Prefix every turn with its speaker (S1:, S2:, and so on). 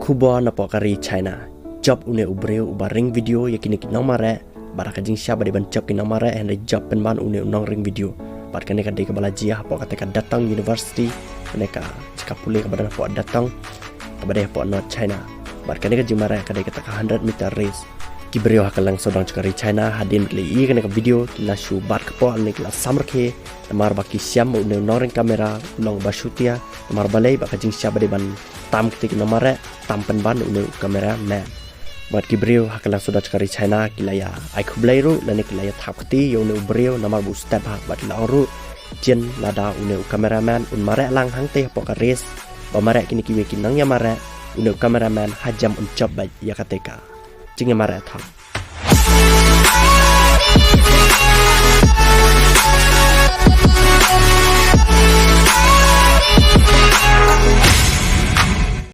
S1: Kubo na pokari China job une ubreu ubaring video yakini kinamare baraka jing siapa di ban job kinamare and job penban une unong ring video bar kaneka de kabala jia po kateka datang university kaneka cikapule kabada po datang kabada po not China bar kaneka jimare kadeka taka 100 meter race kibreu hakalang sodang cakari China hadin le i kaneka video la shu bar kapo nek la samrke namar baki siam une unong ring kamera long bashutia namar balai baka jing siapa di ban tam ketik namare tam penban une kamera man buat kibreu hakalang sudah cakari China kilaya ai kublairu lane kilaya thapkti yo ne ubreu namar bu step ha bat lauru jen lada une kameraman un mare lang hangte pokaris ba mare kini kiwe kinang ya mare une kameraman hajam un job ba ya kateka jinga mare thap